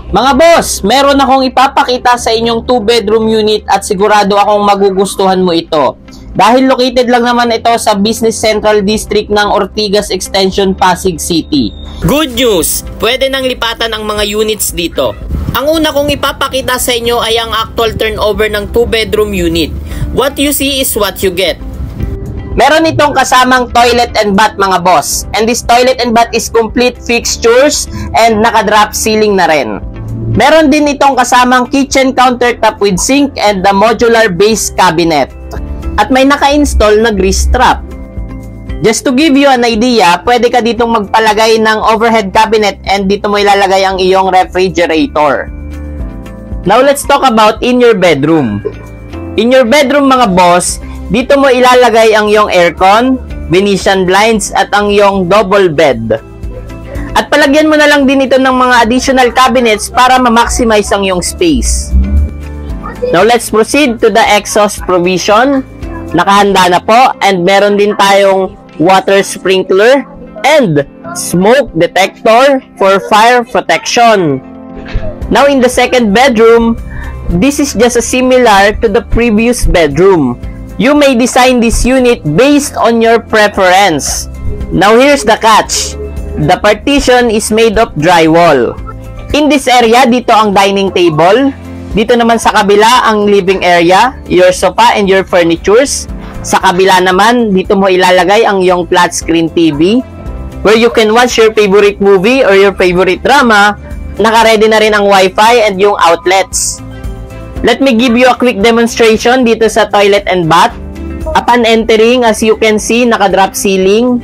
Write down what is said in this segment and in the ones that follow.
Mga boss, meron akong ipapakita sa inyong 2-bedroom unit at sigurado akong magugustuhan mo ito. Dahil located lang naman ito sa Business Central District ng Ortigas Extension, Pasig City. Good news! Pwede nang lipatan ang mga units dito. Ang una kong ipapakita sa inyo ay ang actual turnover ng 2-bedroom unit. What you see is what you get. Meron itong kasamang toilet and bath mga boss. And this toilet and bath is complete fixtures and naka-drop ceiling na rin. Meron din itong kasamang kitchen countertop with sink and the modular base cabinet. At may naka-install na grease trap. Just to give you an idea, pwede ka ditong magpalagay ng overhead cabinet and dito mo ilalagay ang iyong refrigerator. Now let's talk about in your bedroom. In your bedroom mga boss, dito mo ilalagay ang iyong aircon, Venetian blinds at ang iyong double bed. At palagyan mo na lang din ito ng mga additional cabinets para ma-maximize ang iyong space. Now let's proceed to the exhaust provision. Nakahanda na po and meron din tayong water sprinkler and smoke detector for fire protection. Now in the second bedroom, this is just similar to the previous bedroom. You may design this unit based on your preference. Now here's the catch. The partition is made of drywall. In this area, dito ang dining table. Dito naman sa kabila ang living area, your sofa and your furnitures. Sa kabila naman, dito mo ilalagay ang iyong flat screen TV where you can watch your favorite movie or your favorite drama. Naka-ready na rin ang wifi and yung outlets. Let me give you a quick demonstration dito sa toilet and bath. Upon entering, as you can see, naka-drop ceiling.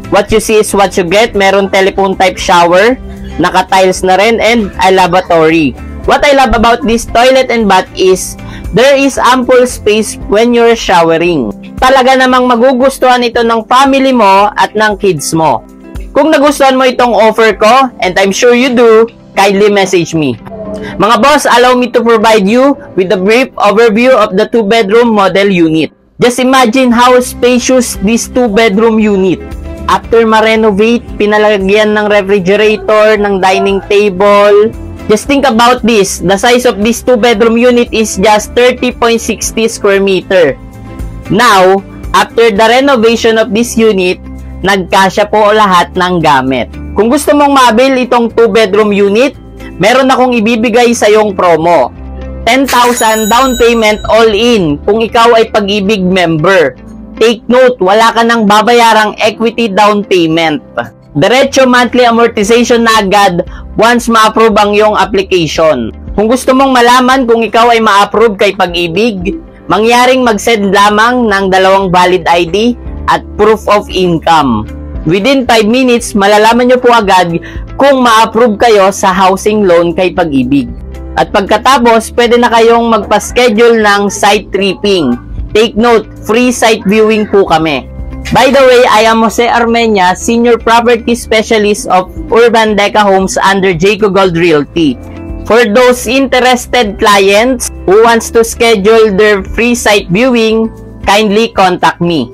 What you see is what you get. Meron telephone type shower, naka-tiles na rin, and a lavatory. What I love about this toilet and bath is there is ample space when you're showering. Talaga namang magugustuhan ito ng family mo at ng kids mo. Kung nagustuhan mo itong offer ko, and I'm sure you do, kindly message me. Mga boss, allow me to provide you with a brief overview of the 2-bedroom model unit. Just imagine how spacious this 2-bedroom unit. After ma-renovate, pinalagyan ng refrigerator, ng dining table. Just think about this. The size of this 2-bedroom unit is just 30.60 square meter. Now, after the renovation of this unit, nagkasya po lahat ng gamit. Kung gusto mong mabil itong 2-bedroom unit, meron akong ibibigay sa iyong promo. 10,000 down payment all in kung ikaw ay Pag-ibig member. Take note, wala ka nang babayarang equity down payment. Diretso monthly amortization na agad once ma-approve ang iyong application. Kung gusto mong malaman kung ikaw ay ma-approve kay Pag-ibig, mangyaring mag-send lamang ng 2 valid ID at proof of income. Within 5 minutes, malalaman nyo po agad kung ma-approve kayo sa housing loan kay Pag-ibig. At pagkatapos, pwede na kayong magpa-schedule ng site tripping. Take note, free site viewing po kami. By the way, I am Jose Armenia, Senior Property Specialist of Urban Deca Homes under Jayco Gold Realty. For those interested clients who wants to schedule their free site viewing, kindly contact me.